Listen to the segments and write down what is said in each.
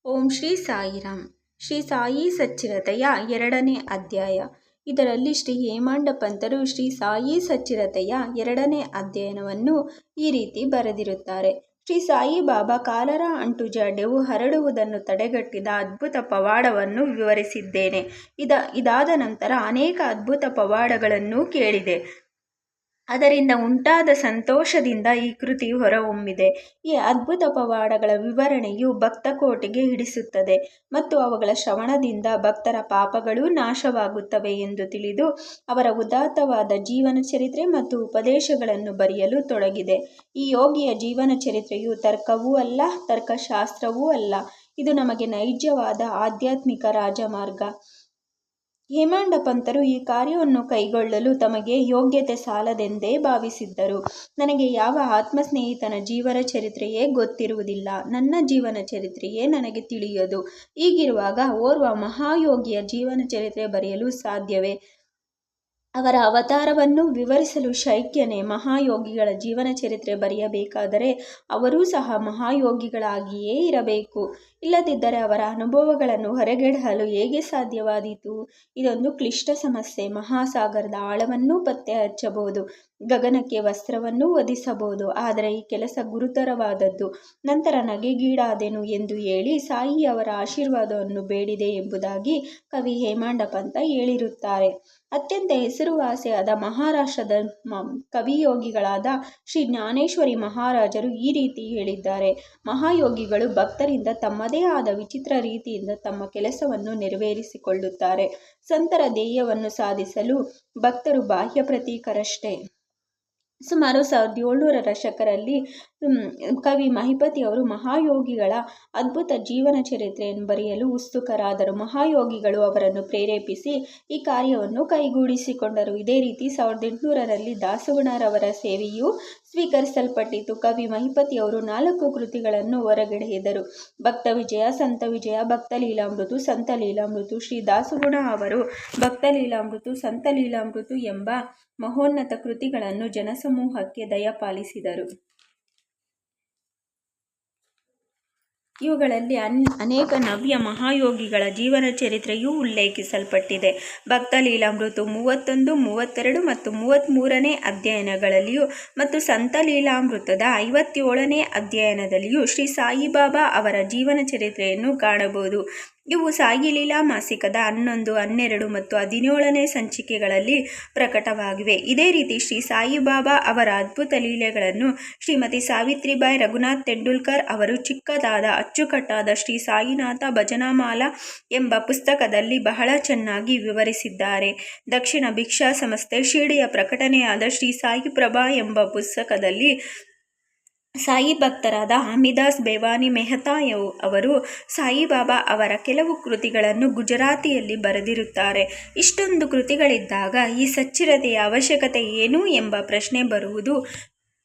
ಓಂ ಶ್ರೀ ಸಾಯಿರಾಮ್. ಶ್ರೀ ಸಾಯಿ ಸಚ್ಚಿರತೆಯ 2ನೇ ಅಧ್ಯಾಯ. ಇದರಲ್ಲಿ ಶ್ರೀ ಹೇಮಾಂಡ ಪಂತರು ಶ್ರೀ ಸಾಯಿ ಸಚ್ಚಿರತೆಯ 2ನೇ ಅಧ್ಯಯನವನ್ನು ಈ ರೀತಿ ಬರೆದಿರುತ್ತಾರೆ. ಶ್ರೀ ಸಾಯಿ ಬಾಬಾ ಕಾಲರ ಅಂಟುಜಾಡ್ಯವು ಹರಡುವುದನ್ನು ತಡೆಗಟ್ಟಿದ ಅದ್ಭುತ ಪವಾಡವನ್ನು ವಿವರಿಸಿದ್ದೇನೆ. ಇದಾದ ನಂತರ ಅನೇಕ ಅದ್ಭುತ ಪವಾಡಗಳನ್ನು ಕೇಳಿದೆ. ಅದರಿಂದ ಉಂಟಾದ ಸಂತೋಷದಿಂದ ಈ ಕೃತಿ ಹೊರಹೊಮ್ಮಿದೆ. ಈ ಅದ್ಭುತ ಪವಾಡಗಳ ವಿವರಣೆಯು ಭಕ್ತಕೋಟಿಗೆ ಹಿಡಿಸುತ್ತದೆ ಮತ್ತು ಅವುಗಳ ಶ್ರವಣದಿಂದ ಭಕ್ತರ ಪಾಪಗಳೂ ನಾಶವಾಗುತ್ತವೆ ಎಂದು ತಿಳಿದು ಅವರ ಉದಾತ್ತವಾದ ಜೀವನ ಚರಿತ್ರೆ ಮತ್ತು ಉಪದೇಶಗಳನ್ನು ಬರೆಯಲು ತೊಡಗಿದೆ. ಈ ಯೋಗಿಯ ಜೀವನ ಚರಿತ್ರೆಯು ತರ್ಕವೂ ಅಲ್ಲ, ತರ್ಕಶಾಸ್ತ್ರವೂ ಅಲ್ಲ. ಇದು ನಮಗೆ ನೈಜವಾದ ಆಧ್ಯಾತ್ಮಿಕ ರಾಜಮಾರ್ಗ. ಹೇಮಾಂಡ ಪಂತರು ಈ ಕಾರ್ಯವನ್ನು ಕೈಗೊಳ್ಳಲು ತಮಗೆ ಯೋಗ್ಯತೆ ಸಾಲದೆಂದೇ ಭಾವಿಸಿದ್ದರು. ನನಗೆ ಯಾವ ಆತ್ಮಸ್ನೇಹಿತನ ಜೀವನ ಚರಿತ್ರೆಯೇ ಗೊತ್ತಿರುವುದಿಲ್ಲ. ನನ್ನ ಜೀವನ ಚರಿತ್ರೆಯೇ ನನಗೆ ತಿಳಿಯದು. ಹೀಗಿರುವಾಗ ಓರ್ವ ಮಹಾಯೋಗಿಯ ಜೀವನ ಚರಿತ್ರೆ ಬರೆಯಲು ಸಾಧ್ಯವೇ? ಅವರ ಅವತಾರವನ್ನು ವಿವರಿಸಲು ಶಕ್ಯನೇ? ಮಹಾಯೋಗಿಗಳ ಜೀವನ ಚರಿತ್ರೆ ಬರೆಯಬೇಕಾದರೆ ಅವರೂ ಸಹ ಮಹಾಯೋಗಿಗಳಾಗಿಯೇ ಇರಬೇಕು. ಇಲ್ಲದಿದ್ದರೆ ಅವರ ಅನುಭವಗಳನ್ನು ಹೊರಗೆಡಹಲು ಹೇಗೆ ಸಾಧ್ಯವಾದೀತು? ಇದೊಂದು ಕ್ಲಿಷ್ಟ ಸಮಸ್ಯೆ. ಮಹಾಸಾಗರದ ಆಳವನ್ನೂ ಪತ್ತೆ ಹಚ್ಚಬಹುದು, ಗಗನಕ್ಕೆ ವಸ್ತ್ರವನ್ನೂ ಹೊದಿಸಬಹುದು. ಆದರೆ ಈ ಕೆಲಸ ಗುರುತರವಾದದ್ದು. ನಂತರ ನಗೆಗೀಡಾದೆನು ಎಂದು ಹೇಳಿ ಸಾಯಿಯವರ ಆಶೀರ್ವಾದವನ್ನು ಬೇಡಿದೆ ಎಂಬುದಾಗಿ ಕವಿ ಹೇಮಾಂಡ ಪಂತ ಹೇಳಿರುತ್ತಾರೆ. ಅತ್ಯಂತ ಹೆಸರುವಾಸಿಯಾದ ಮಹಾರಾಷ್ಟ್ರದ ಕವಿಯೋಗಿಗಳಾದ ಶ್ರೀ ಜ್ಞಾನೇಶ್ವರಿ ಮಹಾರಾಜರು ಈ ರೀತಿ ಹೇಳಿದ್ದಾರೆ. ಮಹಾಯೋಗಿಗಳು ಭಕ್ತರಿಂದ ತಮ್ಮದೇ ಆದ ವಿಚಿತ್ರ ರೀತಿಯಿಂದ ತಮ್ಮ ಕೆಲಸವನ್ನು ನೆರವೇರಿಸಿಕೊಳ್ಳುತ್ತಾರೆ. ಸಂತರ ಧ್ಯೇಯವನ್ನು ಸಾಧಿಸಲು ಭಕ್ತರು ಬಾಹ್ಯ ಪ್ರತೀಕರಷ್ಟೇ. ಸುಮಾರು 1700ರ ದಶಕದಲ್ಲಿ ಕವಿ ಮಹಿಪತಿಯವರು ಮಹಾಯೋಗಿಗಳ ಅದ್ಭುತ ಜೀವನ ಚರಿತ್ರೆಯನ್ನು ಬರೆಯಲು ಉತ್ಸುಕರಾದರು. ಮಹಾಯೋಗಿಗಳು ಅವರನ್ನು ಪ್ರೇರೇಪಿಸಿ ಈ ಕಾರ್ಯವನ್ನು ಕೈಗೂಡಿಸಿಕೊಂಡರು. ಇದೇ ರೀತಿ 1800ರಲ್ಲಿ ದಾಸಗುಣರವರ ಸೇವೆಯೂ ಸ್ವೀಕರಿಸಲ್ಪಟ್ಟಿತು. ಕವಿ ಮಹಿಪತಿಯವರು 4 ಕೃತಿಗಳನ್ನು ಹೊರಗೆಳೆದರು. ಭಕ್ತ ವಿಜಯ, ಸಂತ ವಿಜಯ, ಭಕ್ತ ಲೀಲಾಮೃತು, ಸಂತ ಲೀಲಾಮೃತು. ಶ್ರೀ ದಾಸಗುಣ ಅವರು ಭಕ್ತ ಲೀಲಾಮೃತು, ಸಂತ ಲೀಲಾಮೃತು ಎಂಬ ಮಹೋನ್ನತ ಕೃತಿಗಳನ್ನು ಜನಸಮೂಹಕ್ಕೆ ದಯಪಾಲಿಸಿದರು. ಇವುಗಳಲ್ಲಿ ಅನೇಕ ನವ್ಯ ಮಹಾಯೋಗಿಗಳ ಜೀವನ ಚರಿತ್ರೆಯೂ ಉಲ್ಲೇಖಿಸಲ್ಪಟ್ಟಿದೆ. ಭಕ್ತ ಲೀಲಾಮೃತು 31, 32 ಮತ್ತು 33ನೇ ಅಧ್ಯಯನಗಳಲ್ಲಿಯೂ ಮತ್ತು ಸಂತ ಲೀಲಾಮೃತದ 57ನೇ ಅಧ್ಯಯನದಲ್ಲಿಯೂ ಶ್ರೀ ಸಾಯಿಬಾಬಾ ಅವರ ಜೀವನ ಚರಿತ್ರೆಯನ್ನು ಕಾಣಬಹುದು. ಇವು ಸಾಯಿ ಲೀಲಾ ಮಾಸಿಕದ 11, 12 ಮತ್ತು 17ನೇ ಸಂಚಿಕೆಗಳಲ್ಲಿ ಪ್ರಕಟವಾಗಿವೆ. ಇದೇ ರೀತಿ ಶ್ರೀ ಸಾಯಿಬಾಬಾ ಅವರ ಅದ್ಭುತ ಲೀಲೆಗಳನ್ನು ಶ್ರೀಮತಿ ಸಾವಿತ್ರಿಬಾಯಿ ರಘುನಾಥ್ ತೆಂಡೂಲ್ಕರ್ ಅವರು ಚಿಕ್ಕದಾದ ಅಚ್ಚುಕಟ್ಟಾದ ಶ್ರೀ ಸಾಯಿನಾಥ ಭಜನಾಮಾಲಾ ಎಂಬ ಪುಸ್ತಕದಲ್ಲಿ ಬಹಳ ಚೆನ್ನಾಗಿ ವಿವರಿಸಿದ್ದಾರೆ. ದಕ್ಷಿಣ ಭಿಕ್ಷಾ ಸಂಸ್ಥೆ ಶಿರ್ಡಿಯ ಪ್ರಕಟಣೆಯಾದ ಶ್ರೀ ಸಾಯಿ ಪ್ರಭಾ ಎಂಬ ಪುಸ್ತಕದಲ್ಲಿ ಸಾಯಿ ಭಕ್ತರಾದ ಅಮಿದಾಸ್ ಬೇವಾನಿ ಮೆಹತಾ ಅವರು ಸಾಯಿಬಾಬಾ ಅವರ ಕೆಲವು ಕೃತಿಗಳನ್ನು ಗುಜರಾತಿಯಲ್ಲಿ ಬರೆದಿರುತ್ತಾರೆ. ಇಷ್ಟೊಂದು ಕೃತಿಗಳಿದ್ದಾಗ ಈ ಸಚ್ಚಿರತೆಯ ಅವಶ್ಯಕತೆ ಏನು ಎಂಬ ಪ್ರಶ್ನೆ ಬರುವುದು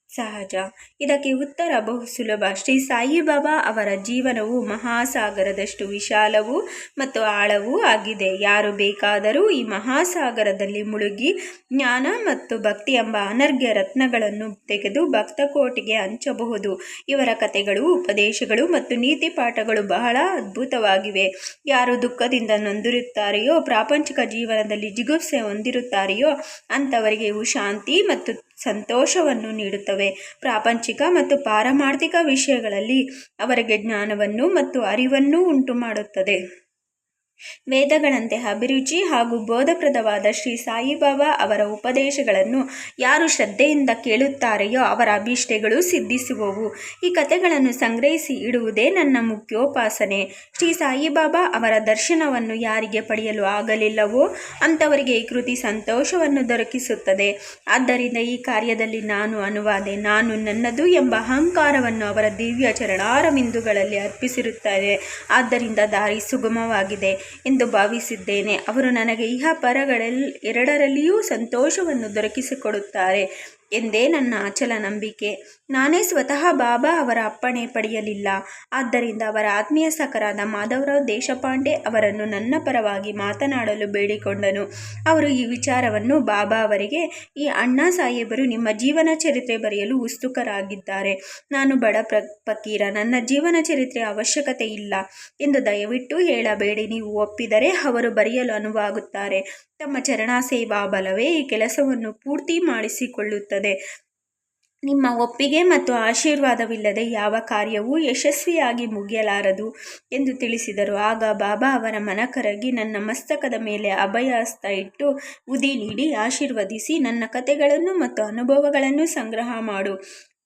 ಸಹಜ. ಇದಕ್ಕೆ ಉತ್ತರ ಬಹು ಸುಲಭ. ಶ್ರೀ ಸಾಯಿಬಾಬಾ ಅವರ ಜೀವನವು ಮಹಾಸಾಗರದಷ್ಟು ವಿಶಾಲವೂ ಮತ್ತು ಆಳವೂ ಆಗಿದೆ. ಯಾರು ಬೇಕಾದರೂ ಈ ಮಹಾಸಾಗರದಲ್ಲಿ ಮುಳುಗಿ ಜ್ಞಾನ ಮತ್ತು ಭಕ್ತಿ ಎಂಬ ಅನರ್ಘ್ಯ ರತ್ನಗಳನ್ನು ತೆಗೆದು ಭಕ್ತಕೋಟಿಗೆ ಹಂಚಬಹುದು. ಇವರ ಕಥೆಗಳು, ಉಪದೇಶಗಳು ಮತ್ತು ನೀತಿ ಪಾಠಗಳು ಬಹಳ ಅದ್ಭುತವಾಗಿವೆ. ಯಾರು ದುಃಖದಿಂದ ನೊಂದಿರುತ್ತಾರೆಯೋ, ಪ್ರಾಪಂಚಿಕ ಜೀವನದಲ್ಲಿ ಜಿಗುಪ್ಸೆ ಹೊಂದಿರುತ್ತಾರೆಯೋ ಅಂಥವರಿಗೆ ಇವು ಶಾಂತಿ ಮತ್ತು ಸಂತೋಷವನ್ನು ನೀಡುತ್ತವೆ. ಪ್ರಾಪಂಚಿಕ ಮತ್ತು ಪಾರಮಾರ್ಥಿಕ ವಿಷಯಗಳಲ್ಲಿ ಅವರಿಗೆ ಜ್ಞಾನವನ್ನು ಮತ್ತು ಅರಿವನ್ನು ಉಂಟುಮಾಡುತ್ತದೆ. ವೇದಗಳಂತೆ ಅಭಿರುಚಿ ಹಾಗೂ ಬೋಧಪ್ರದವಾದ ಶ್ರೀ ಸಾಯಿಬಾಬಾ ಅವರ ಉಪದೇಶಗಳನ್ನು ಯಾರು ಶ್ರದ್ಧೆಯಿಂದ ಕೇಳುತ್ತಾರೆಯೋ ಅವರ ಅಭೀಷ್ಟಗಳು ಸಿದ್ಧಿಸುವವು. ಈ ಕಥೆಗಳನ್ನು ಸಂಗ್ರಹಿಸಿ ಇಡುವುದೇ ನನ್ನ ಮುಖ್ಯೋಪಾಸನೆ. ಶ್ರೀ ಸಾಯಿಬಾಬಾ ಅವರ ದರ್ಶನವನ್ನು ಯಾರಿಗೆ ಪಡೆಯಲು ಆಗಲಿಲ್ಲವೋ ಅಂಥವರಿಗೆ ಈ ಕೃತಿ ಸಂತೋಷವನ್ನು ದೊರಕಿಸುತ್ತದೆ. ಆದ್ದರಿಂದ ಈ ಕಾರ್ಯದಲ್ಲಿ ನಾನು ಅನುವಾದೆ, ನಾನು ನನ್ನದು ಎಂಬ ಅಹಂಕಾರವನ್ನು ಅವರ ದಿವ್ಯ ಚರಣಾರವಿಂದುಗಳಲ್ಲಿ ಅರ್ಪಿಸಿರುತ್ತಾರೆ. ಆದ್ದರಿಂದ ದಾರಿ ಸುಗಮವಾಗಿದೆ ಎಂದು ಭಾವಿಸಿದ್ದೇನೆ. ಅವರು ನನಗೆ ಇಹ ಪರಗಳೆರಡರಲ್ಲಿಯೂ ಸಂತೋಷವನ್ನು ದೊರಕಿಸಿಕೊಡುತ್ತಾರೆ. ಎಂದೇ ನನ್ನ ಅಚಲ ನಂಬಿಕೆ. ನಾನೇ ಸ್ವತಃ ಬಾಬಾ ಅವರ ಅಪ್ಪಣೆ ಪಡೆಯಲಿಲ್ಲ. ಆದ್ದರಿಂದ ಅವರ ಆತ್ಮೀಯ ಸಖರಾದ ಮಾಧವರಾವ್ ದೇಶಪಾಂಡೆ ಅವರನ್ನು ನನ್ನ ಪರವಾಗಿ ಮಾತನಾಡಲು ಬೇಡಿಕೊಂಡನು. ಅವರು ಈ ವಿಚಾರವನ್ನು ಬಾಬಾ ಅವರಿಗೆ, ಈ ಅಣ್ಣಾ ಸಾಹೇಬರು ನಿಮ್ಮ ಜೀವನ ಚರಿತ್ರೆ ಬರೆಯಲು ಉತ್ಸುಕರಾಗಿದ್ದಾರೆ. ನಾನು ಬಡ ಫಕೀರ, ನನ್ನ ಜೀವನ ಚರಿತ್ರೆಯ ಅವಶ್ಯಕತೆ ಇಲ್ಲ ಎಂದು ದಯವಿಟ್ಟು ಹೇಳಬೇಡಿ. ನೀವು ಒಪ್ಪಿದರೆ ಅವರು ಬರೆಯಲು ಅನುವಾಗುತ್ತಾರೆ. ತಮ್ಮ ಚರಣಾ ಸೇವಾ ಬಲವೇ ಈ ಕೆಲಸವನ್ನು ಪೂರ್ತಿ ಮಾಡಿಸಿಕೊಳ್ಳುತ್ತದೆ. ನಿಮ್ಮ ಒಪ್ಪಿಗೆ ಮತ್ತು ಆಶೀರ್ವಾದವಿಲ್ಲದೆ ಯಾವ ಕಾರ್ಯವೂ ಯಶಸ್ವಿಯಾಗಿ ಮುಗಿಯಲಾರದು ಎಂದು ತಿಳಿಸಿದರು. ಆಗ ಬಾಬಾ ಅವರ ಮನ ಕರಗಿ ನನ್ನ ಮಸ್ತಕದ ಮೇಲೆ ಅಭಯ ಹಸ್ತ ಇಟ್ಟು ಉದಿ ನೀಡಿ ಆಶೀರ್ವದಿಸಿ, ನನ್ನ ಕಥೆಗಳನ್ನು ಮತ್ತು ಅನುಭವಗಳನ್ನು ಸಂಗ್ರಹ ಮಾಡು,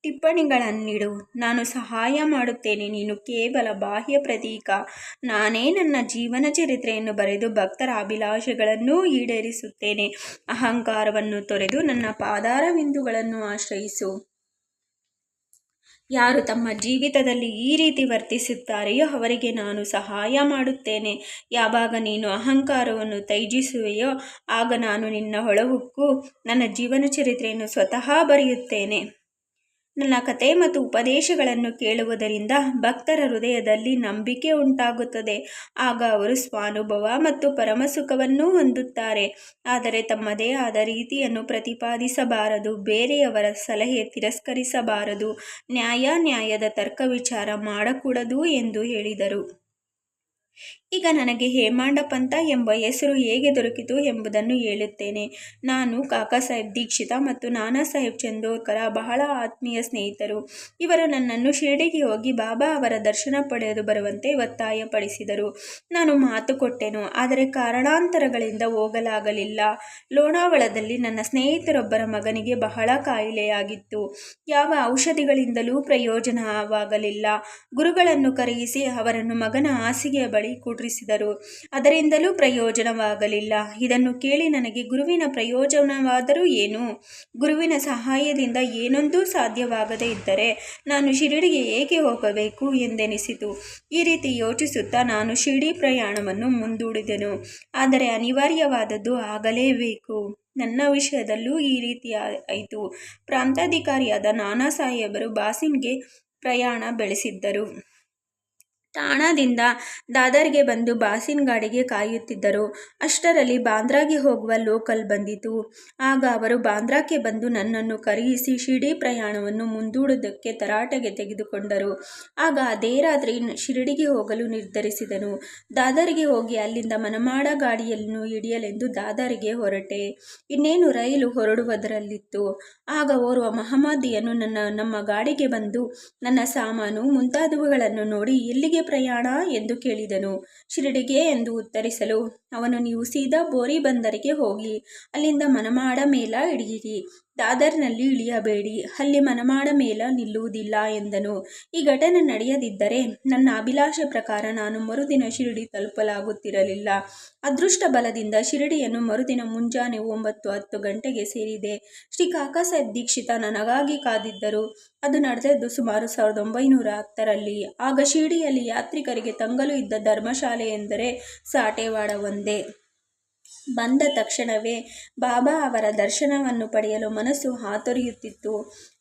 ಟಿಪ್ಪಣಿಗಳನ್ನಿಡು, ನಾನು ಸಹಾಯ ಮಾಡುತ್ತೇನೆ. ನೀನು ಕೇವಲ ಬಾಹ್ಯ ಪ್ರತೀಕ. ನಾನೇ ನನ್ನ ಜೀವನ ಚರಿತ್ರೆಯನ್ನು ಬರೆದು ಭಕ್ತರ ಅಭಿಲಾಷೆಗಳನ್ನು ಈಡೇರಿಸುತ್ತೇನೆ. ಅಹಂಕಾರವನ್ನು ತೊರೆದು ನನ್ನ ಪಾದಾರವಿಂದುಗಳನ್ನು ಆಶ್ರಯಿಸು. ಯಾರು ತಮ್ಮ ಜೀವಿತದಲ್ಲಿ ಈ ರೀತಿ ವರ್ತಿಸುತ್ತಾರೆಯೋ ಅವರಿಗೆ ನಾನು ಸಹಾಯ ಮಾಡುತ್ತೇನೆ. ಯಾವಾಗ ನೀನು ಅಹಂಕಾರವನ್ನು ತ್ಯಜಿಸುವೆಯೋ ಆಗ ನಾನು ನಿನ್ನ ಒಳಹೊಕ್ಕು ನನ್ನ ಜೀವನ ಚರಿತ್ರೆಯನ್ನು ಸ್ವತಃ ಬರೆಯುತ್ತೇನೆ. ನನ್ನ ಕಥೆ ಮತ್ತು ಉಪದೇಶಗಳನ್ನು ಕೇಳುವುದರಿಂದ ಭಕ್ತರ ಹೃದಯದಲ್ಲಿ ನಂಬಿಕೆ ಉಂಟಾಗುತ್ತದೆ. ಆಗ ಅವರು ಸ್ವಾನುಭವ ಮತ್ತು ಪರಮಸುಖವನ್ನು ಹೊಂದುತ್ತಾರೆ. ಆದರೆ ತಮ್ಮದೇ ಆದ ರೀತಿಯನ್ನು ಪ್ರತಿಪಾದಿಸಬಾರದು, ಬೇರೆಯವರ ಸಲಹೆ ತಿರಸ್ಕರಿಸಬಾರದು, ನ್ಯಾಯದ ತರ್ಕ ವಿಚಾರ ಮಾಡಕೂಡದು ಎಂದು ಹೇಳಿದರು. ಈಗ ನನಗೆ ಹೇಮಾಂಡ ಪಂಥ ಎಂಬ ಹೆಸರು ಹೇಗೆ ದೊರಕಿತು ಎಂಬುದನ್ನು ಹೇಳುತ್ತೇನೆ. ನಾನು ಕಾಕಾ ಸಾಹೇಬ್ ದೀಕ್ಷಿತ ಮತ್ತು ನಾನಾ ಸಾಹೇಬ್ ಚಂದೋರ್ಕರ ಬಹಳ ಆತ್ಮೀಯ ಸ್ನೇಹಿತರು. ಇವರು ನನ್ನನ್ನು ಶಿರಡಿಗೆ ಹೋಗಿ ಬಾಬಾ ಅವರ ದರ್ಶನ ಪಡೆದು ಬರುವಂತೆ ಒತ್ತಾಯಪಡಿಸಿದರು. ನಾನು ಮಾತು ಕೊಟ್ಟೆನು, ಆದರೆ ಕಾರಣಾಂತರಗಳಿಂದ ಹೋಗಲಾಗಲಿಲ್ಲ. ಲೋನಾವಳದಲ್ಲಿ ನನ್ನ ಸ್ನೇಹಿತರೊಬ್ಬರ ಮಗನಿಗೆ ಬಹಳ ಕಾಯಿಲೆಯಾಗಿತ್ತು. ಯಾವ ಔಷಧಿಗಳಿಂದಲೂ ಪ್ರಯೋಜನವಾಗಲಿಲ್ಲ. ಗುರುಗಳನ್ನು ಕರೆಯಿಸಿ ಅವರನ್ನು ಮಗನ ಹಾಸಿಗೆಯ ಬಳಿ ಕೂಡ್ರಿಸಿದರು. ಅದರಿಂದಲೂ ಪ್ರಯೋಜನವಾಗಲಿಲ್ಲ. ಇದನ್ನು ಕೇಳಿ ನನಗೆ ಗುರುವಿನ ಪ್ರಯೋಜನವಾದರೂ ಏನು? ಗುರುವಿನ ಸಹಾಯದಿಂದ ಏನೊಂದೂ ಸಾಧ್ಯವಾಗದೇ ಇದ್ದರೆ ನಾನು ಶಿರಡಿಗೆ ಏಕೆ ಹೋಗಬೇಕು ಎಂದೆನಿಸಿತು. ಈ ರೀತಿ ಯೋಚಿಸುತ್ತಾ ನಾನು ಶಿರಡಿ ಪ್ರಯಾಣವನ್ನು ಮುಂದೂಡಿದೆನು. ಆದರೆ ಅನಿವಾರ್ಯವಾದದ್ದು ಆಗಲೇಬೇಕು. ನನ್ನ ವಿಷಯದಲ್ಲೂ ಈ ರೀತಿ ಆಯಿತು. ಪ್ರಾಂತಾಧಿಕಾರಿಯಾದ ನಾನಾ ಸಾಹೇಬರು ಬಾಸಿನ್ಗೆ ಪ್ರಯಾಣ ಬೆಳೆಸಿದ್ದರು. ಠಾಣಾದಿಂದ ದಾದರ್ಗೆ ಬಂದು ಬಾಸಿನ್ ಗಾಡಿಗೆ ಕಾಯುತ್ತಿದ್ದರು. ಅಷ್ಟರಲ್ಲಿ ಬಾಂದ್ರಾಗೆ ಹೋಗುವ ಲೋಕಲ್ ಬಂದಿತು. ಆಗ ಅವರು ಬಾಂದ್ರಾಕ್ಕೆ ಬಂದು ನನ್ನನ್ನು ಕರೆಯಿಸಿ ಶಿರಡಿ ಪ್ರಯಾಣವನ್ನು ಮುಂದೂಡುವುದಕ್ಕೆ ತರಾಟೆಗೆ ತೆಗೆದುಕೊಂಡರು. ಆಗ ಅದೇ ರಾತ್ರಿ ಶಿರಡಿಗೆ ಹೋಗಲು ನಿರ್ಧರಿಸಿದನು. ದಾದರ್ಗೆ ಹೋಗಿ ಅಲ್ಲಿಂದ ಮನಮಾಡ ಗಾಡಿಯನ್ನು ಹಿಡಿಯಲೆಂದು ದಾದರ್ಗೆ ಹೊರಟೆ. ಇನ್ನೇನು ರೈಲು ಹೊರಡುವುದರಲ್ಲಿತ್ತು. ಆಗ ಓರ್ವ ಮಹಮ್ಮದಿಯನು ನಮ್ಮ ಗಾಡಿಗೆ ಬಂದು ನನ್ನ ಸಾಮಾನು ಮುಂತಾದವುಗಳನ್ನು ನೋಡಿ, ಎಲ್ಲಿಗೆ ಪ್ರಯಾಣ ಎಂದು ಕೇಳಿದನು. ಶಿರಡಿಗೆ ಎಂದು ಉತ್ತರಿಸಲು ಅವನು, ನೀವು ಸೀದಾ ಬೋರಿ ಬಂದರಿಗೆ ಹೋಗಿ ಅಲ್ಲಿಂದ ಮನಮಾಡ ಮೇಲ ಹಿಡಿಯಿರಿ. ದಾದರ್ನಲ್ಲಿ ಇಳಿಯಬೇಡಿ. ಅಲ್ಲಿ ಮನಮಾಡ ಮೇಲ ನಿಲ್ಲುವುದಿಲ್ಲ ಎಂದನು. ಈ ಘಟನೆ ನಡೆಯದಿದ್ದರೆ ನನ್ನ ಅಭಿಲಾಷೆ ಪ್ರಕಾರ ನಾನು ಮರುದಿನ ಶಿರಡಿ ತಲುಪಲಾಗುತ್ತಿರಲಿಲ್ಲ. ಅದೃಷ್ಟ ಬಲದಿಂದ ಶಿರಡಿಯನ್ನು ಮರುದಿನ ಮುಂಜಾನೆ 9-10 ಗಂಟೆಗೆ ಸೇರಿದೆ. ಶ್ರೀ ಕಾಕಾ ಸಾಹೇಬ್ ದೀಕ್ಷಿತ ನನಗಾಗಿ ಕಾದಿದ್ದರು. ಅದು ನಡೆದದ್ದು ಸುಮಾರು 1910ರಲ್ಲಿ. ಆಗ ಶಿರಡಿಯಲ್ಲಿ ಯಾತ್ರಿಕರಿಗೆ ತಂಗಲು ಇದ್ದ ಧರ್ಮಶಾಲೆ ಎಂದರೆ ಸಾಟೇವಾಡ ಒಂದೇ. ಬಂದ ತಕ್ಷಣವೇ ಬಾಬಾ ಅವರ ದರ್ಶನವನ್ನು ಪಡೆಯಲು ಮನಸ್ಸು ಹಾತೊರೆಯುತ್ತಿತ್ತು.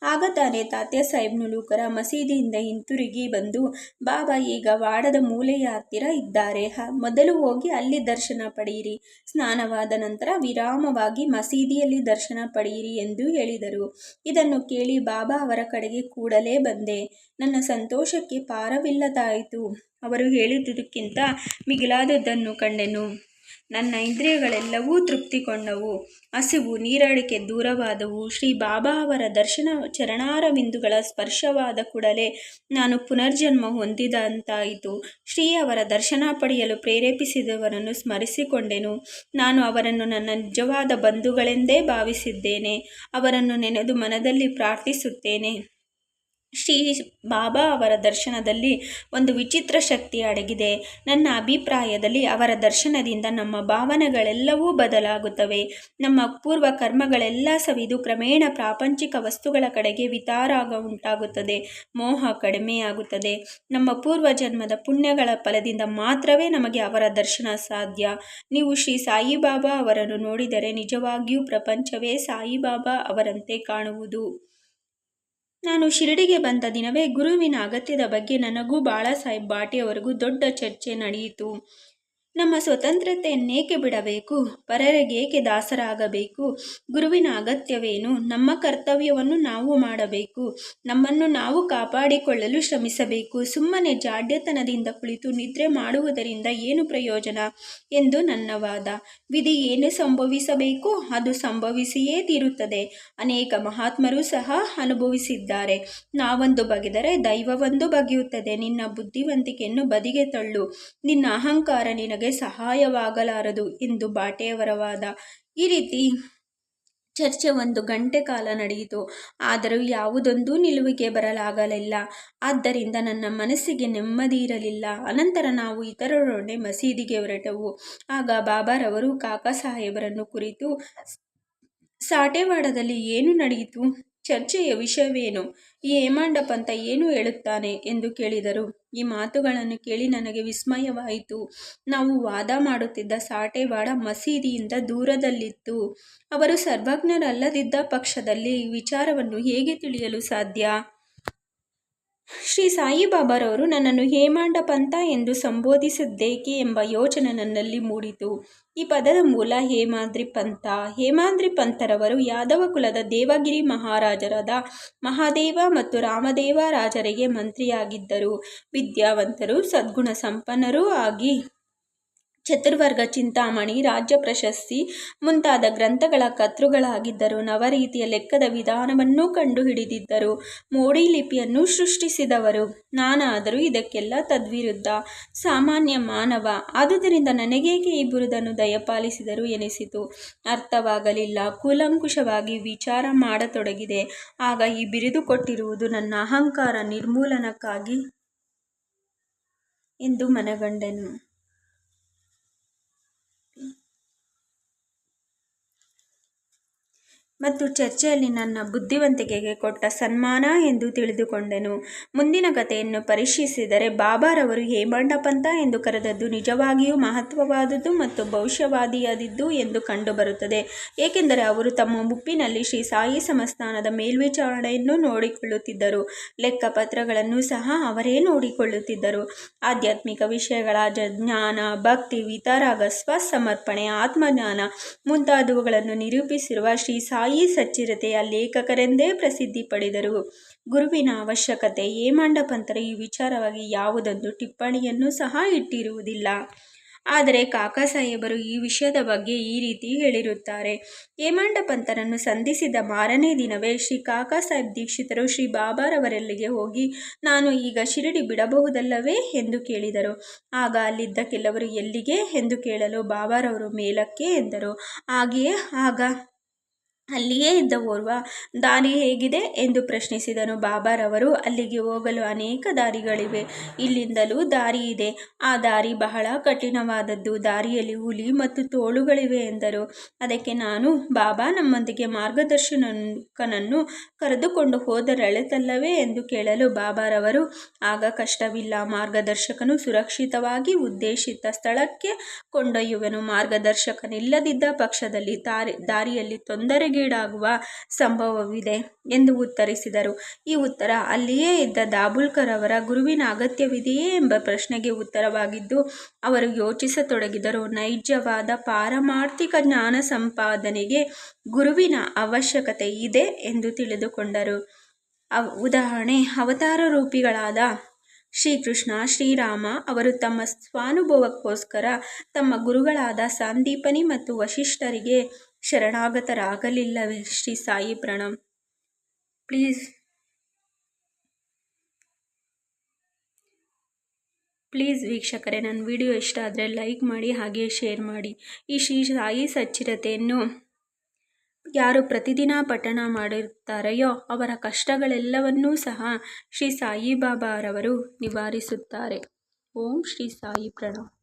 ಆಗ ತಾನೇ ತಾತ್ಯಾ ಸಾಹೇಬ್ ನುಲೂಕರ ಮಸೀದಿಯಿಂದ ಹಿಂತಿರುಗಿ ಬಂದು, ಬಾಬಾ ಈಗ ವಾಡದ ಮೂಲೆಯ ಹತ್ತಿರ ಇದ್ದಾರೆ. ಮೊದಲು ಹೋಗಿ ಅಲ್ಲಿ ದರ್ಶನ ಪಡೆಯಿರಿ. ಸ್ನಾನವಾದ ನಂತರ ವಿರಾಮವಾಗಿ ಮಸೀದಿಯಲ್ಲಿ ದರ್ಶನ ಪಡೆಯಿರಿ ಎಂದು ಹೇಳಿದರು. ಇದನ್ನು ಕೇಳಿ ಬಾಬಾ ಅವರ ಕಡೆಗೆ ಕೂಡಲೇ ಬಂದೆ. ನನ್ನ ಸಂತೋಷಕ್ಕೆ ಪಾರವಿಲ್ಲದಾಯಿತು. ಅವರು ಹೇಳಿದುದಕ್ಕಿಂತ ಮಿಗಿಲಾದದ್ದನ್ನು ಕಂಡೆನು. ನನ್ನ ಇಂದ್ರಿಯಗಳೆಲ್ಲವೂ ತೃಪ್ತಿಗೊಂಡವು. ಹಸಿವು ನೀರಡಿಕೆ ದೂರವಾದವು. ಶ್ರೀ ಬಾಬಾ ಅವರ ದರ್ಶನ ಚರಣಾರವಿಂದುಗಳ ಸ್ಪರ್ಶವಾದ ಕೂಡಲೇ ನಾನು ಪುನರ್ಜನ್ಮ ಹೊಂದಿದಂತಾಯಿತು. ಶ್ರೀ ಅವರ ದರ್ಶನ ಪಡೆಯಲು ಪ್ರೇರೇಪಿಸಿದವರನ್ನು ಸ್ಮರಿಸಿಕೊಂಡೆನು. ನಾನು ಅವರನ್ನು ನನ್ನ ನಿಜವಾದ ಬಂಧುಗಳೆಂದೇ ಭಾವಿಸಿದ್ದೇನೆ. ಅವರನ್ನು ನೆನೆದು ಮನದಲ್ಲಿ ಪ್ರಾರ್ಥಿಸುತ್ತೇನೆ. ಶ್ರೀ ಬಾಬಾ ಅವರ ದರ್ಶನದಲ್ಲಿ ಒಂದು ವಿಚಿತ್ರ ಶಕ್ತಿ ಅಡಗಿದೆ. ನನ್ನ ಅಭಿಪ್ರಾಯದಲ್ಲಿ ಅವರ ದರ್ಶನದಿಂದ ನಮ್ಮ ಭಾವನೆಗಳೆಲ್ಲವೂ ಬದಲಾಗುತ್ತವೆ. ನಮ್ಮ ಪೂರ್ವ ಕರ್ಮಗಳೆಲ್ಲ ಸವಿದು ಕ್ರಮೇಣ ಪ್ರಾಪಂಚಿಕ ವಸ್ತುಗಳ ಕಡೆಗೆ ವಿತಾರಾಗ ಉಂಟಾಗುತ್ತದೆ. ಮೋಹ ಕಡಿಮೆಯಾಗುತ್ತದೆ. ನಮ್ಮ ಪೂರ್ವ ಜನ್ಮದ ಪುಣ್ಯಗಳ ಫಲದಿಂದ ಮಾತ್ರವೇ ನಮಗೆ ಅವರ ದರ್ಶನ ಸಾಧ್ಯ. ನೀವು ಶ್ರೀ ಸಾಯಿಬಾಬಾ ಅವರನ್ನು ನೋಡಿದರೆ ನಿಜವಾಗಿಯೂ ಪ್ರಪಂಚವೇ ಸಾಯಿಬಾಬಾ ಅವರಂತೆ ಕಾಣುವುದು. ನಾನು ಶಿರಡಿಗೆ ಬಂದ ದಿನವೇ ಗುರುವಿನ ಅಗತ್ಯದ ಬಗ್ಗೆ ನನಗೂ ಬಾಳಾಸಾಹೇಬ್ ಭಾಟಿಯವರಿಗೂ ದೊಡ್ಡ ಚರ್ಚೆ ನಡೆಯಿತು. ನಮ್ಮ ಸ್ವತಂತ್ರತೆಯನ್ನೇಕೆ ಬಿಡಬೇಕು? ಪರರಿಗೇಕೆ ದಾಸರಾಗಬೇಕು? ಗುರುವಿನ ಅಗತ್ಯವೇನು? ನಮ್ಮ ಕರ್ತವ್ಯವನ್ನು ನಾವು ಮಾಡಬೇಕು. ನಮ್ಮನ್ನು ನಾವು ಕಾಪಾಡಿಕೊಳ್ಳಲು ಶ್ರಮಿಸಬೇಕು. ಸುಮ್ಮನೆ ಜಾಡ್ಯತನದಿಂದ ಕುಳಿತು ನಿದ್ರೆ ಮಾಡುವುದರಿಂದ ಏನು ಪ್ರಯೋಜನ ಎಂದು ನನ್ನ ವಾದ. ವಿಧಿ ಏನು ಸಂಭವಿಸಬೇಕು ಅದು ಸಂಭವಿಸಿಯೇ ತೀರುತ್ತದೆ. ಅನೇಕ ಮಹಾತ್ಮರು ಸಹ ಅನುಭವಿಸಿದ್ದಾರೆ. ನಾವೊಂದು ಬಗೆದರೆ ದೈವವೊಂದು ಬಗೆಯುತ್ತದೆ. ನಿನ್ನ ಬುದ್ಧಿವಂತಿಕೆಯನ್ನು ಬದಿಗೆ ತಳ್ಳು. ನಿನ್ನ ಅಹಂಕಾರ ನಿನಗೆ ಸಹಾಯವಾಗಲಾರದು ಎಂದು ಭಾಟಿಯವರ ವಾದ. ಈ ರೀತಿ ಚರ್ಚೆ 1 ಗಂಟೆ ಕಾಲ ನಡೆಯಿತು. ಆದರೂ ಯಾವುದೊಂದೂ ನಿಲುವಿಗೆ ಬರಲಾಗಲಿಲ್ಲ. ಆದ್ದರಿಂದ ನನ್ನ ಮನಸ್ಸಿಗೆ ನೆಮ್ಮದಿ ಇರಲಿಲ್ಲ. ಅನಂತರ ನಾವು ಇತರರೊಡನೆ ಮಸೀದಿಗೆ ಹೊರಟೆವು. ಆಗ ಬಾಬಾರವರು ಕಾಕಾ ಸಾಹೇಬರನ್ನು ಕುರಿತು, ಸಾಟೇವಾಡದಲ್ಲಿ ಏನು ನಡೆಯಿತು? ಚರ್ಚೆಯ ವಿಷಯವೇನು? ಈ ಹೇಮಾಂಡ ಪಂಥ ಏನು ಹೇಳುತ್ತಾನೆ ಎಂದು ಕೇಳಿದರು. ಈ ಮಾತುಗಳನ್ನು ಕೇಳಿ ನನಗೆ ವಿಸ್ಮಯವಾಯಿತು. ನಾವು ವಾದ ಮಾಡುತ್ತಿದ್ದ ಸಾಟೇವಾಡ ಮಸೀದಿಯಿಂದ ದೂರದಲ್ಲಿತ್ತು. ಅವರು ಸರ್ವಜ್ಞರಲ್ಲದಿದ್ದ ಪಕ್ಷದಲ್ಲಿ ಈ ವಿಚಾರವನ್ನು ಹೇಗೆ ತಿಳಿಯಲು ಸಾಧ್ಯ? ಶ್ರೀ ಸಾಯಿಬಾಬಾರವರು ನನ್ನನ್ನು ಹೇಮಾಂಡ ಪಂಥ ಎಂದು ಸಂಬೋಧಿಸಿದ್ದೇಕೆ ಎಂಬ ಯೋಚನೆ ನನ್ನಲ್ಲಿ ಮೂಡಿತು. ಈ ಪದದ ಮೂಲ ಹೇಮಾದ್ರಿ ಪಂಥ. ಹೇಮಾದ್ರಿ ಪಂಥರವರು ಯಾದವ ಕುಲದ ದೇವಗಿರಿ ಮಹಾರಾಜರಾದ ಮಹಾದೇವ ಮತ್ತು ರಾಮದೇವ ರಾಜರಿಗೆ ಮಂತ್ರಿಯಾಗಿದ್ದರು. ವಿದ್ಯಾವಂತರು, ಸದ್ಗುಣ ಸಂಪನ್ನರೂ ಆಗಿ ಚತುರ್ವರ್ಗ ಚಿಂತಾಮಣಿ, ರಾಜ್ಯ ಪ್ರಶಸ್ತಿ ಮುಂತಾದ ಗ್ರಂಥಗಳ ಕರ್ತೃಗಳಾಗಿದ್ದರು. ನವರೀತಿಯ ಲೆಕ್ಕದ ವಿಧಾನವನ್ನೂ ಕಂಡುಹಿಡಿದಿದ್ದರು. ಮೋಡಿ ಲಿಪಿಯನ್ನು ಸೃಷ್ಟಿಸಿದವರು. ನಾನಾದರೂ ಇದಕ್ಕೆಲ್ಲ ತದ್ವಿರುದ್ಧ, ಸಾಮಾನ್ಯ ಮಾನವ. ಆದುದರಿಂದ ನನಗೇಕೆ ಈ ಬಿರುದನ್ನು ದಯಪಾಲಿಸಿದರು ಎನಿಸಿತು. ಅರ್ಥವಾಗಲಿಲ್ಲ. ಕೂಲಂಕುಷವಾಗಿ ವಿಚಾರ ಮಾಡತೊಡಗಿದೆ. ಆಗ ಈ ಬಿರುದು ಕೊಟ್ಟಿರುವುದು ನನ್ನ ಅಹಂಕಾರ ನಿರ್ಮೂಲನಕ್ಕಾಗಿ ಎಂದು ಮನಗಂಡೆನು. ಮತ್ತು ಚರ್ಚೆಯಲ್ಲಿ ನನ್ನ ಬುದ್ಧಿವಂತಿಕೆಗೆ ಕೊಟ್ಟ ಸನ್ಮಾನ ಎಂದು ತಿಳಿದುಕೊಂಡೆನು. ಮುಂದಿನ ಕಥೆಯನ್ನು ಪರಿಶೀಲಿಸಿದರೆ ಬಾಬಾರವರು ಹೇಮಾಂಡ ಪಂಥ ಎಂದು ಕರೆದದ್ದು ನಿಜವಾಗಿಯೂ ಮಹತ್ವವಾದುದು ಮತ್ತು ಭವಿಷ್ಯವಾದಿಯಾದದ್ದು ಎಂದು ಕಂಡುಬರುತ್ತದೆ. ಏಕೆಂದರೆ ಅವರು ತಮ್ಮ ಮುಪ್ಪಿನಲ್ಲಿ ಶ್ರೀ ಸಾಯಿ ಸಂಸ್ಥಾನದ ಮೇಲ್ವಿಚಾರಣೆಯನ್ನು ನೋಡಿಕೊಳ್ಳುತ್ತಿದ್ದರು. ಲೆಕ್ಕಪತ್ರಗಳನ್ನು ಸಹ ಅವರೇ ನೋಡಿಕೊಳ್ಳುತ್ತಿದ್ದರು. ಆಧ್ಯಾತ್ಮಿಕ ವಿಷಯಗಳಾದ ಜ್ಞಾನ, ಭಕ್ತಿ, ವಿತರಾಗ, ಸ್ವಸಮರ್ಪಣೆ, ಆತ್ಮಜ್ಞಾನ ಮುಂತಾದವುಗಳನ್ನು ನಿರೂಪಿಸಿರುವ ಶ್ರೀ ಸಾಯಿ ಸಚ್ಚರಿತೆಯ ಲೇಖಕರೆಂದೇ ಪ್ರಸಿದ್ಧಿ ಪಡೆದರು. ಗುರುವಿನ ಅವಶ್ಯಕತೆ. ಹೇಮಾಂಡ ಪಂಥರು ಈ ವಿಚಾರವಾಗಿ ಯಾವುದೊಂದು ಟಿಪ್ಪಣಿಯನ್ನು ಸಹ ಇಟ್ಟಿರುವುದಿಲ್ಲ. ಆದರೆ ಕಾಕಾ ಸಾಹೇಬರು ಈ ವಿಷಯದ ಬಗ್ಗೆ ಈ ರೀತಿ ಹೇಳಿರುತ್ತಾರೆ. ಹೇಮಾಂಡ ಪಂಥರನ್ನು ಸಂಧಿಸಿದ ಮಾರನೇ ದಿನವೇ ಶ್ರೀ ಕಾಕಾ ಸಾಹೇಬ್ ದೀಕ್ಷಿತರು ಶ್ರೀ ಬಾಬಾರವರಲ್ಲಿಗೆ ಹೋಗಿ, ನಾನು ಈಗ ಶಿರಡಿ ಬಿಡಬಹುದಲ್ಲವೇ ಎಂದು ಕೇಳಿದರು. ಆಗ ಅಲ್ಲಿದ್ದ ಕೆಲವರು ಎಲ್ಲಿಗೆ ಎಂದು ಕೇಳಲು ಬಾಬಾರವರು ಮೇಲಕ್ಕೆ ಎಂದರು. ಆಗ ಅಲ್ಲಿಯೇ ಇದ್ದ ಓರ್ವ, ದಾರಿ ಹೇಗಿದೆ ಎಂದು ಪ್ರಶ್ನಿಸಿದನು. ಬಾಬಾರವರು, ಅಲ್ಲಿಗೆ ಹೋಗಲು ಅನೇಕ ದಾರಿಗಳಿವೆ. ಇಲ್ಲಿಂದಲೂ ದಾರಿ ಇದೆ. ಆ ದಾರಿ ಬಹಳ ಕಠಿಣವಾದದ್ದು. ದಾರಿಯಲ್ಲಿ ಹುಲಿ ಮತ್ತು ತೋಳುಗಳಿವೆ ಎಂದರು. ಅದಕ್ಕೆ ನಾನು, ಬಾಬಾ ನಮ್ಮೊಂದಿಗೆ ಮಾರ್ಗದರ್ಶಕನನ್ನು ಕರೆದುಕೊಂಡು ಹೋದರಳಿತಲ್ಲವೇ ಎಂದು ಕೇಳಲು ಬಾಬಾರವರು, ಆಗ ಕಷ್ಟವಿಲ್ಲ. ಮಾರ್ಗದರ್ಶಕನು ಸುರಕ್ಷಿತವಾಗಿ ಉದ್ದೇಶಿತ ಸ್ಥಳಕ್ಕೆ ಕೊಂಡೊಯ್ಯುವನು. ಮಾರ್ಗದರ್ಶಕನಿಲ್ಲದಿದ್ದ ಪಕ್ಷದಲ್ಲಿ ದಾರಿಯಲ್ಲಿ ತೊಂದರೆಗೀಡಾಗುವ ಸಂಭವವಿದೆ ಎಂದು ಉತ್ತರಿಸಿದರು. ಈ ಉತ್ತರ ಅಲ್ಲಿಯೇ ಇದ್ದ ದಾಭೋಲ್ಕರ್ ಅವರ ಗುರುವಿನ ಅಗತ್ಯವಿದೆಯೇ ಎಂಬ ಪ್ರಶ್ನೆಗೆ ಉತ್ತರವಾಗಿದ್ದು, ಅವರು ಯೋಚಿಸತೊಡಗಿದರು. ನೈಜವಾದ ಪಾರಮಾರ್ಥಿಕ ಜ್ಞಾನ ಸಂಪಾದನೆಗೆ ಗುರುವಿನ ಅವಶ್ಯಕತೆ ಇದೆ ಎಂದು ತಿಳಿದುಕೊಂಡರು. ಉದಾಹರಣೆ, ಅವತಾರ ರೂಪಿಗಳಾದ ಶ್ರೀಕೃಷ್ಣ, ಶ್ರೀರಾಮ ಅವರು ತಮ್ಮ ಸ್ವಾನುಭವಕ್ಕೋಸ್ಕರ ತಮ್ಮ ಗುರುಗಳಾದ ಸಾಂದೀಪನಿ ಮತ್ತು ವಶಿಷ್ಠರಿಗೆ ಶರಣಾಗತರಾಗಲಿಲ್ಲವೇ? ಶ್ರೀ ಸಾಯಿ ಪ್ರಣಾಮ್. ಪ್ಲೀಸ್ ವೀಕ್ಷಕರೇ, ನನ್ನ ವಿಡಿಯೋ ಇಷ್ಟ ಆದರೆ ಲೈಕ್ ಮಾಡಿ, ಹಾಗೆಯೇ ಶೇರ್ ಮಾಡಿ. ಈ ಶ್ರೀ ಸಾಯಿ ಸಚ್ಚರಿತೆಯನ್ನು ಯಾರು ಪ್ರತಿದಿನ ಪಠಣ ಮಾಡಿರುತ್ತಾರೆಯೋ ಅವರ ಕಷ್ಟಗಳೆಲ್ಲವನ್ನೂ ಸಹ ಶ್ರೀ ಸಾಯಿಬಾಬಾರವರು ನಿವಾರಿಸುತ್ತಾರೆ. ಓಂ ಶ್ರೀ ಸಾಯಿ ಪ್ರಣವ್.